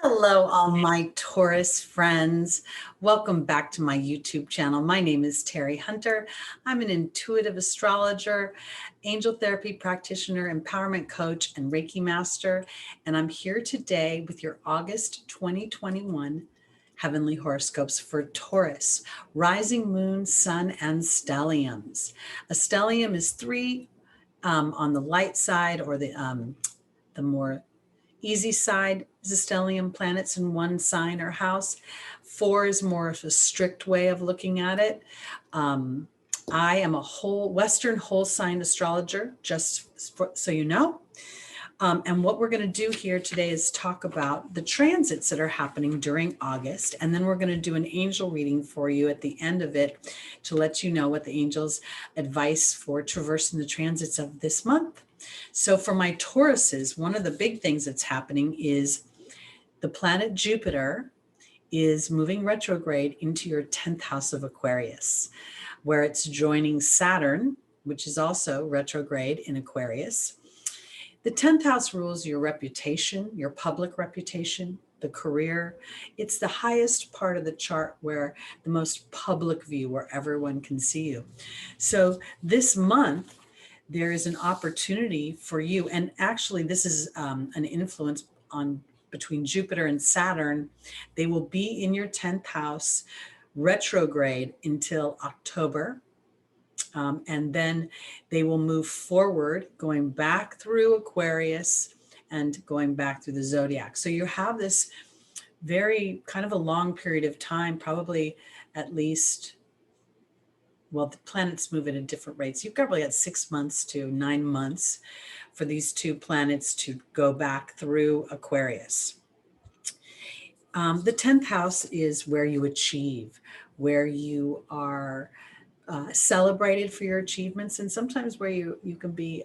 Hello, all my Taurus friends. Welcome back to my YouTube channel. My name is Teri Hunter. I'm an intuitive astrologer, angel therapy practitioner, empowerment coach, and Reiki master. And I'm here today with your August 2021 heavenly horoscopes for Taurus, rising moon, sun, and stelliums. A stellium is three on the light side, or the more easy side is a stellium, planets in one sign or house. 4 is more of a strict way of looking at it. I am a Western whole sign astrologer, so you know. And what we're going to do here today is talk about the transits that are happening during August. And then we're going to do an angel reading for you at the end of it to let you know what the angels' advice for traversing the transits of this month. So for my Tauruses, one of the big things that's happening is the planet Jupiter is moving retrograde into your 10th house of Aquarius, where it's joining Saturn, which is also retrograde in Aquarius. The 10th house rules your reputation, your public reputation, the career. It's the highest part of the chart where the most public view, where everyone can see you. So this month, there is an opportunity for you. And actually, this is an influence between Jupiter and Saturn. They will be in your 10th house retrograde until October. And then they will move forward, going back through Aquarius and going back through the zodiac. So you have this very kind of a long period of time, probably at least, well, the planets move at different rates. You've probably got 6 months to 9 months for these two planets to go back through Aquarius. The 10th house is where you achieve, where you are celebrated for your achievements, and sometimes where you can be,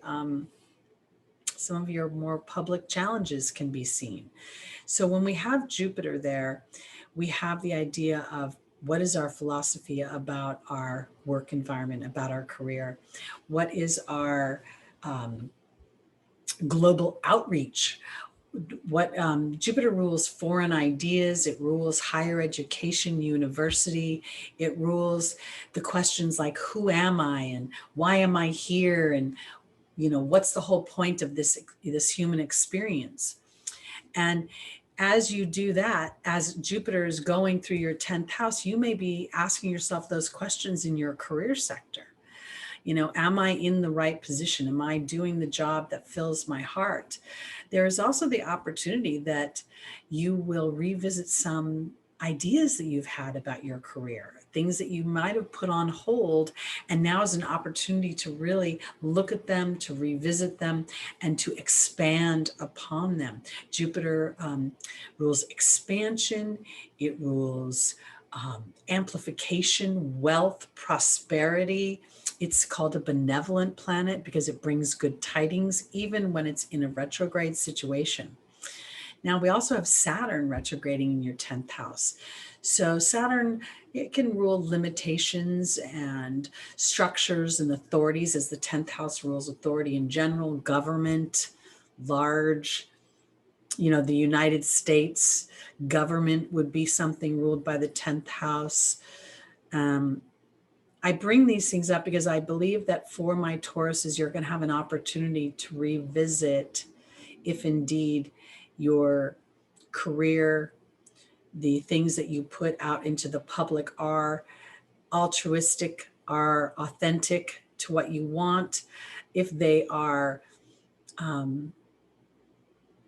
some of your more public challenges can be seen. So when we have Jupiter there, we have the idea of what is our philosophy about our work environment, about our career? What is our global outreach? What Jupiter rules foreign ideas, it rules higher education, university, it rules the questions like, who am I and why am I here? And, you know, what's the whole point of this human experience? And as you do that, as Jupiter is going through your 10th house, you may be asking yourself those questions in your career sector. You know, am I in the right position? Am I doing the job that fills my heart? There is also the opportunity that you will revisit some ideas that you've had about your career, things that you might have put on hold, and now is an opportunity to really look at them, to revisit them, and to expand upon them. Jupiter rules expansion, it rules amplification, wealth, prosperity. It's called a benevolent planet because it brings good tidings, even when it's in a retrograde situation. Now, we also have Saturn retrograding in your 10th house. So Saturn, it can rule limitations and structures and authorities, as the 10th house rules authority in general, government, large, you know, the United States government would be something ruled by the 10th house. I bring these things up because I believe that for my Tauruses, you're going to have an opportunity to revisit if indeed your career, the things that you put out into the public are altruistic, are authentic to what you want, if they are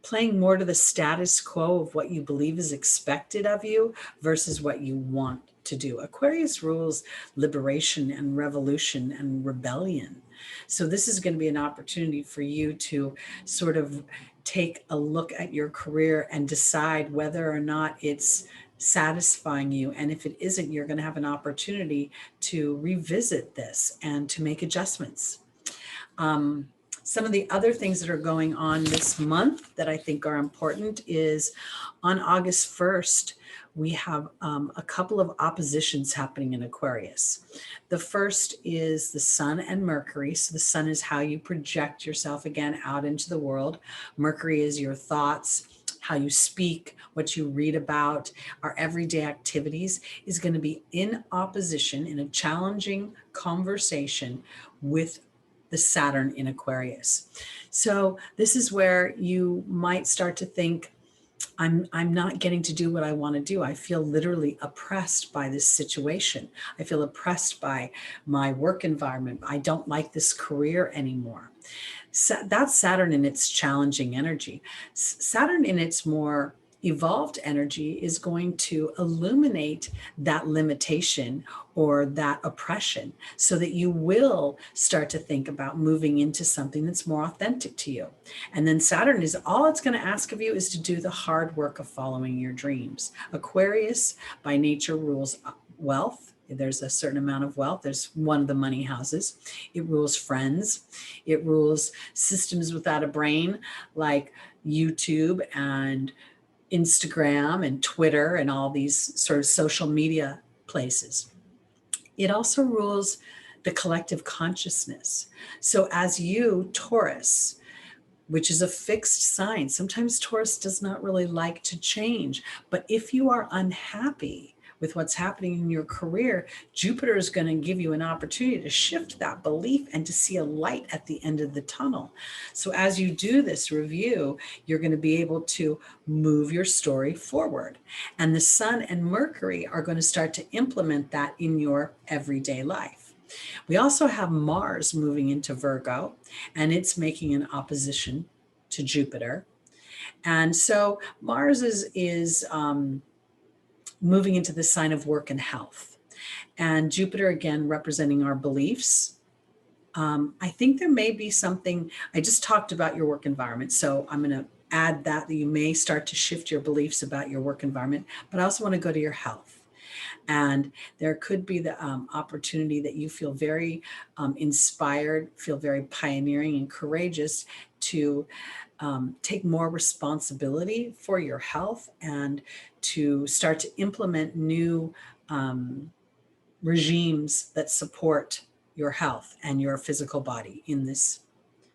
playing more to the status quo of what you believe is expected of you versus what you want to do. Aquarius rules liberation and revolution and rebellion. So this is going to be an opportunity for you to sort of take a look at your career and decide whether or not it's satisfying you. And if it isn't, you're going to have an opportunity to revisit this and to make adjustments. Some of the other things that are going on this month that I think are important is on August 1st, we have a couple of oppositions happening in Aquarius. The first is the Sun and Mercury. So the Sun is how you project yourself again out into the world. Mercury is your thoughts, how you speak, what you read about, our everyday activities is going to be in opposition, in a challenging conversation with the Saturn in Aquarius. So this is where you might start to think, I'm not getting to do what I want to do. I feel literally oppressed by this situation. I feel oppressed by my work environment. I don't like this career anymore. That's Saturn in its challenging energy. Saturn in its more evolved energy is going to illuminate that limitation or that oppression so that you will start to think about moving into something that's more authentic to you. And then Saturn is all it's going to ask of you is to do the hard work of following your dreams. Aquarius by nature rules wealth. There's a certain amount of wealth. There's one of the money houses. It rules friends. It rules systems without a brain like YouTube and Instagram and Twitter and all these sort of social media places. It also rules the collective consciousness. So as you, Taurus, which is a fixed sign, sometimes Taurus does not really like to change. But if you are unhappy with what's happening in your career, Jupiter is going to give you an opportunity to shift that belief and to see a light at the end of the tunnel. So as you do this review, you're going to be able to move your story forward. And the Sun and Mercury are going to start to implement that in your everyday life. We also have Mars moving into Virgo, and it's making an opposition to Jupiter. And so Mars is moving into the sign of work and health. And Jupiter, again, representing our beliefs. I think there may be something, I just talked about your work environment, so I'm going to add that you may start to shift your beliefs about your work environment, but I also want to go to your health. And there could be the opportunity that you feel very inspired, feel very pioneering and courageous to take more responsibility for your health and to start to implement new regimes that support your health and your physical body in this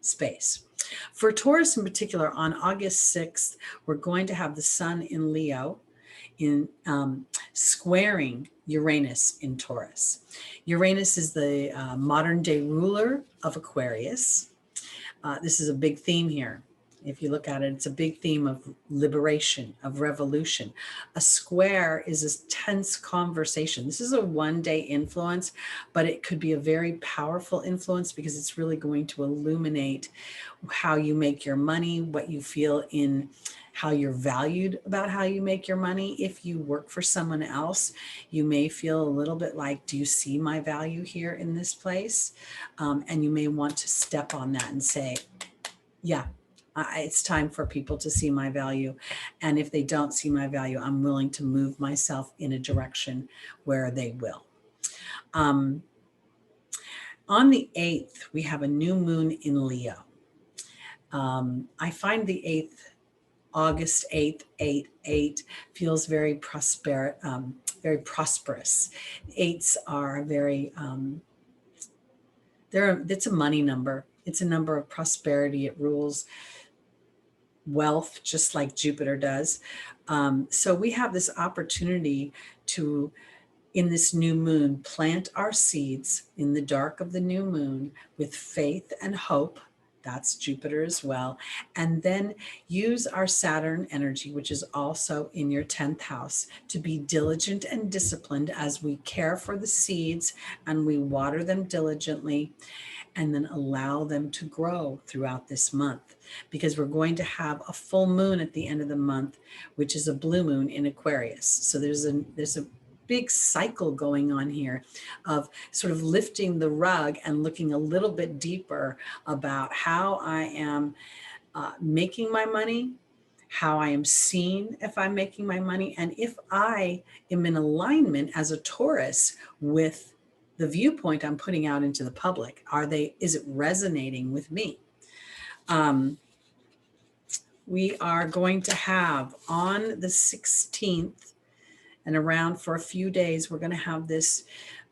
space. For Taurus in particular, on August 6th, we're going to have the Sun in Leo in squaring Uranus in Taurus. Uranus is the modern day ruler of Aquarius. This is a big theme here. If you look at it, it's a big theme of liberation, of revolution. A square is a tense conversation. This is a one-day influence, but it could be a very powerful influence because it's really going to illuminate how you make your money, what you feel in how you're valued about how you make your money. If you work for someone else, you may feel a little bit like, do you see my value here in this place? And you may want to step on that and say, yeah, it's time for people to see my value. And if they don't see my value, I'm willing to move myself in a direction where they will. On the 8th, we have a new moon in Leo. I find the 8th, August 8th, 8 feels very prosperous. Eights are very, it's a money number. It's a number of prosperity. It rules wealth, just like Jupiter does. So we have this opportunity to, in this new moon, plant our seeds in the dark of the new moon with faith and hope. That's Jupiter as well. And then use our Saturn energy, which is also in your 10th house, to be diligent and disciplined as we care for the seeds and we water them diligently and then allow them to grow throughout this month, because we're going to have a full moon at the end of the month, which is a blue moon in Aquarius. So there's a big cycle going on here of sort of lifting the rug and looking a little bit deeper about how I am making my money, how I am seen if I'm making my money, and if I am in alignment as a Taurus with the viewpoint I'm putting out into the public. Is it resonating with me? We are going to have on the 16th and around for a few days, we're going to have this,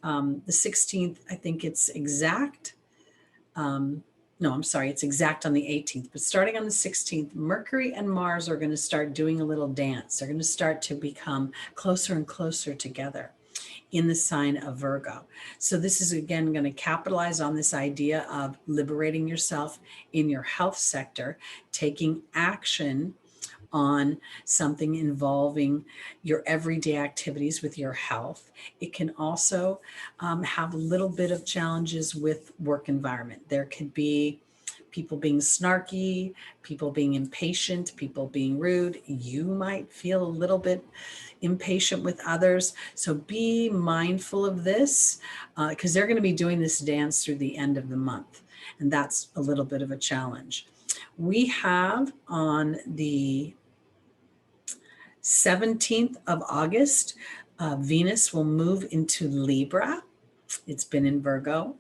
the 16th, I think it's exact. no, I'm sorry, it's exact on the 18th, but starting on the 16th, Mercury and Mars are going to start doing a little dance. They're going to start to become closer and closer together in the sign of Virgo. So this is again going to capitalize on this idea of liberating yourself in your health sector, taking action on something involving your everyday activities with your health. It can also have a little bit of challenges with work environment. There could be people being snarky, people being impatient, people being rude. You might feel a little bit impatient with others. So be mindful of this because they're going to be doing this dance through the end of the month. And that's a little bit of a challenge. We have on the 17th of August, Venus will move into Libra. It's been in Virgo.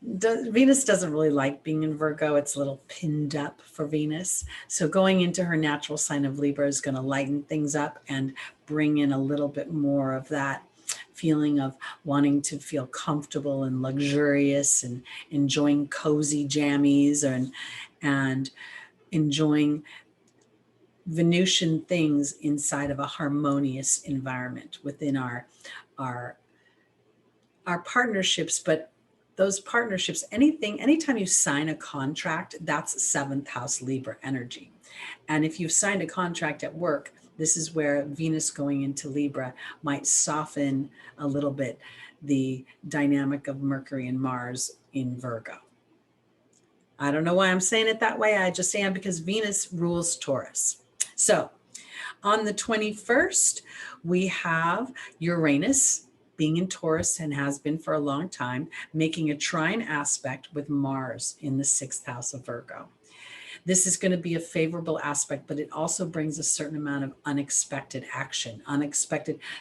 Venus doesn't really like being in Virgo. It's a little pinned up for Venus. So going into her natural sign of Libra is going to lighten things up and bring in a little bit more of that feeling of wanting to feel comfortable and luxurious and enjoying cozy jammies and enjoying Venusian things inside of a harmonious environment within our partnerships. But those partnerships, anytime you sign a contract, that's 7th house Libra energy. And if you've signed a contract at work, this is where Venus going into Libra might soften a little bit the dynamic of Mercury and Mars in Virgo. I don't know why I'm saying it that way. I just am because Venus rules Taurus. So on the 21st, we have Uranus being in Taurus and has been for a long time, making a trine aspect with Mars in the 6th house of Virgo. This is going to be a favorable aspect, but it also brings a certain amount of unexpected action.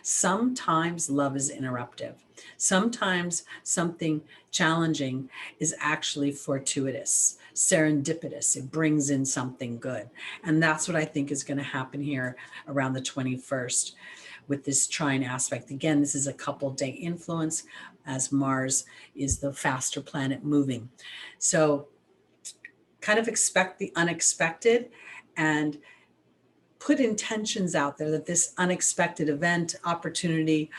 Sometimes love is interruptive. Sometimes something challenging is actually fortuitous, serendipitous. It brings in something good. And that's what I think is going to happen here around the 21st with this trine aspect. Again, this is a couple-day influence as Mars is the faster planet moving. So kind of expect the unexpected and put intentions out there that this unexpected event, opportunity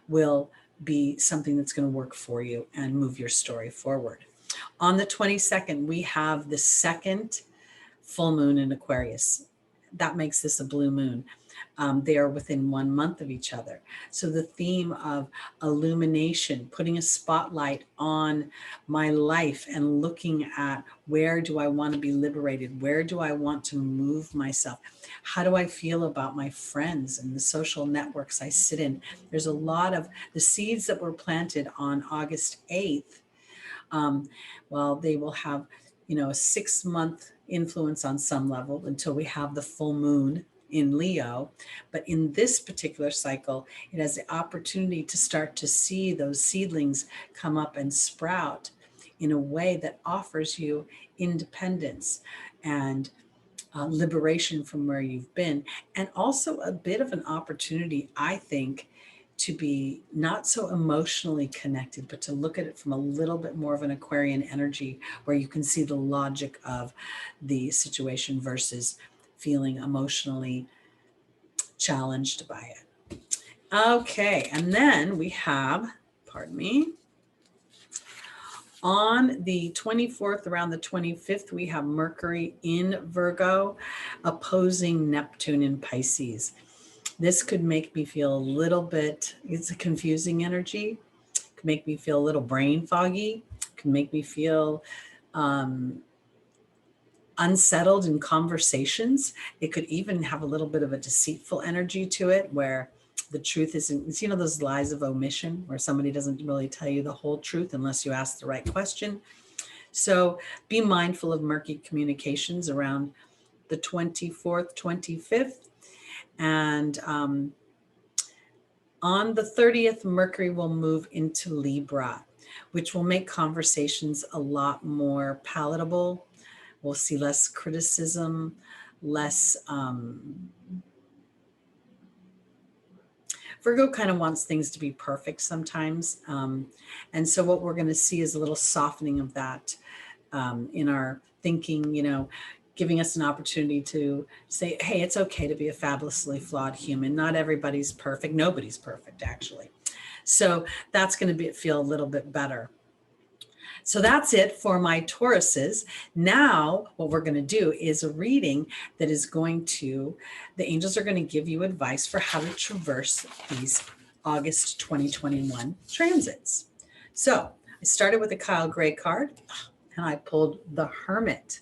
will be something that's going to work for you and move your story forward. On the 22nd, we have the second full moon in Aquarius. That makes this a blue moon. They are within 1 month of each other. So the theme of illumination, putting a spotlight on my life and looking at where do I want to be liberated? Where do I want to move myself? How do I feel about my friends and the social networks I sit in? There's a lot of the seeds that were planted on August 8th. Well, they will have, a 6-month influence on some level until we have the full moon in Leo. But in this particular cycle, it has the opportunity to start to see those seedlings come up and sprout in a way that offers you independence and liberation from where you've been, and also a bit of an opportunity, I think, to be not so emotionally connected, but to look at it from a little bit more of an Aquarian energy where you can see the logic of the situation versus feeling emotionally challenged by it. Okay, and then we have, pardon me, on the 24th, around the 25th, we have Mercury in Virgo opposing Neptune in Pisces. This could make me feel a little bit, it's a confusing energy. It could make me feel a little brain foggy. It could make me feel unsettled in conversations. It could even have a little bit of a deceitful energy to it where the truth isn't, it's, those lies of omission where somebody doesn't really tell you the whole truth unless you ask the right question. So be mindful of murky communications around the 24th, 25th. And on the 30th, Mercury will move into Libra, which will make conversations a lot more palatable. We'll see less criticism, less Virgo kind of wants things to be perfect sometimes. And so what we're going to see is a little softening of that in our thinking, giving us an opportunity to say, hey, it's okay to be a fabulously flawed human. Not everybody's perfect. Nobody's perfect, actually. So that's going to feel a little bit better. So that's it for my Tauruses. Now, what we're going to do is a reading that is the angels are going to give you advice for how to traverse these August 2021 transits. So I started with the Kyle Gray card and I pulled the Hermit.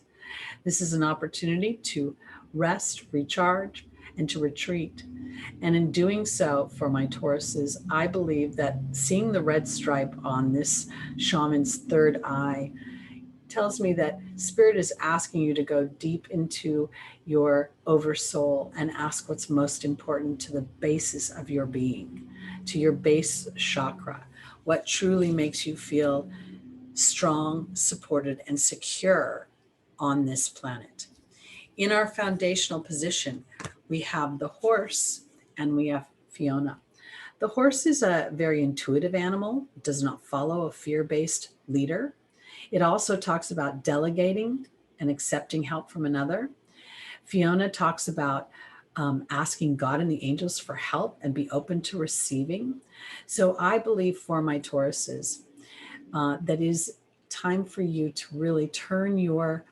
This is an opportunity to rest, recharge, and to retreat. And in doing so, for my Tauruses, I believe that seeing the red stripe on this shaman's third eye tells me that Spirit is asking you to go deep into your oversoul and ask what's most important to the basis of your being, to your base chakra, what truly makes you feel strong, supported, and secure on this planet. In our foundational position, we have the horse and we have Fiona. The horse is a very intuitive animal. It does not follow a fear-based leader. It also talks about delegating and accepting help from another. Fiona talks about asking God and the angels for help and be open to receiving. So I believe for my Tauruses, that is time for you to really turn your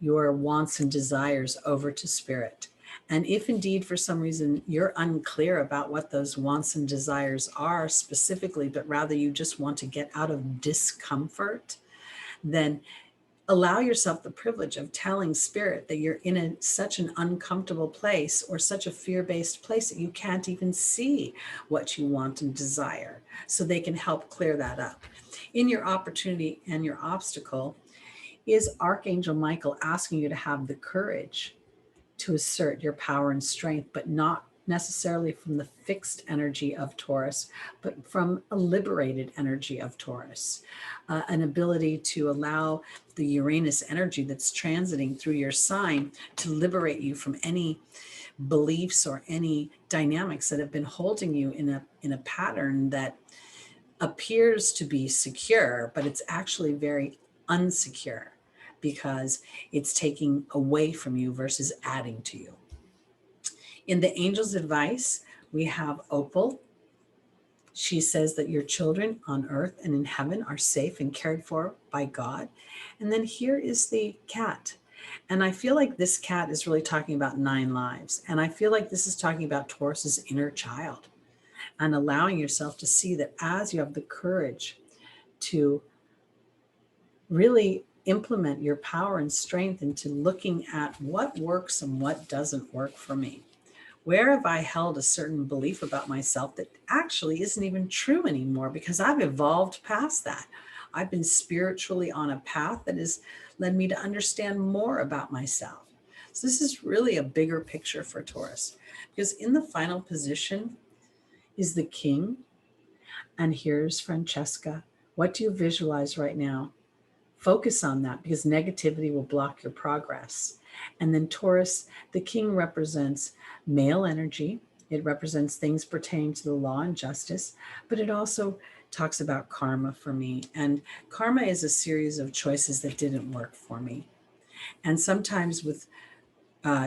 wants and desires over to Spirit. And if indeed for some reason you're unclear about what those wants and desires are specifically, but rather you just want to get out of discomfort, then allow yourself the privilege of telling Spirit that you're in such an uncomfortable place or such a fear-based place that you can't even see what you want and desire, so they can help clear that up. In your opportunity and your obstacle is Archangel Michael asking you to have the courage to assert your power and strength, but not necessarily from the fixed energy of Taurus, but from a liberated energy of Taurus, an ability to allow the Uranus energy that's transiting through your sign to liberate you from any beliefs or any dynamics that have been holding you in a pattern that appears to be secure, but it's actually very unsecure because it's taking away from you versus adding to you. In the angel's advice, we have Opal. She says that your children on earth and in heaven are safe and cared for by God. And then here is the cat. And I feel like this cat is really talking about 9 lives. And I feel like this is talking about Taurus's inner child and allowing yourself to see that as you have the courage to really implement your power and strength into looking at what works and what doesn't work for me. Where have I held a certain belief about myself that actually isn't even true anymore because I've evolved past that? I've been spiritually on a path that has led me to understand more about myself. So this is really a bigger picture for Taurus, because in the final position is the King. And here's Francesca. What do you visualize right now? Focus on that, because negativity will block your progress. And then Taurus, the King represents male energy. It represents things pertaining to the law and justice, but it also talks about karma for me. And karma is a series of choices that didn't work for me. And sometimes with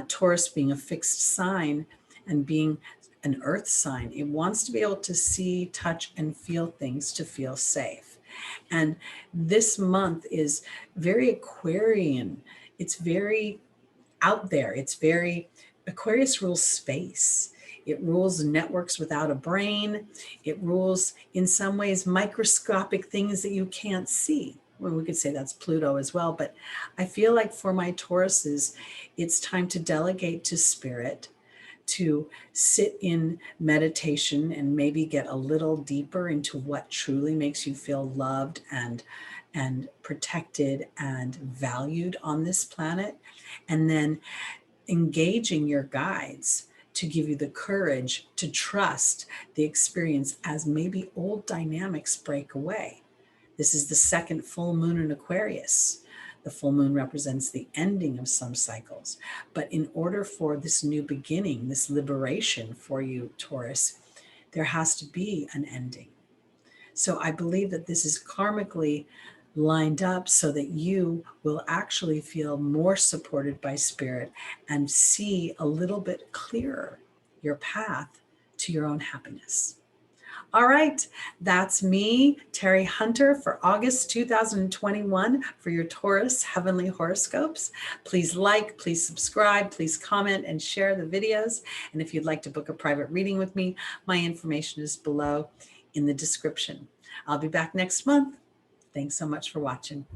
Taurus being a fixed sign and being an earth sign, it wants to be able to see, touch, and feel things to feel safe. And this month is very Aquarian. It's very out there. It's very, Aquarius rules space. It rules networks without a brain. It rules, in some ways, microscopic things that you can't see. Well, we could say that's Pluto as well. But I feel like for my Tauruses, it's time to delegate to Spirit, to sit in meditation and maybe get a little deeper into what truly makes you feel loved and protected and valued on this planet. And then engaging your guides to give you the courage to trust the experience as maybe old dynamics break away. This is the second full moon in Aquarius. The full moon represents the ending of some cycles. But in order for this new beginning, this liberation for you, Taurus, there has to be an ending. So I believe that this is karmically lined up so that you will actually feel more supported by spirit and see a little bit clearer your path to your own happiness. All right, that's me, Teri Hunter, for August 2021 for your Taurus Heavenly Horoscopes. Please like, please subscribe, please comment and share the videos. And if you'd like to book a private reading with me, my information is below in the description. I'll be back next month. Thanks so much for watching.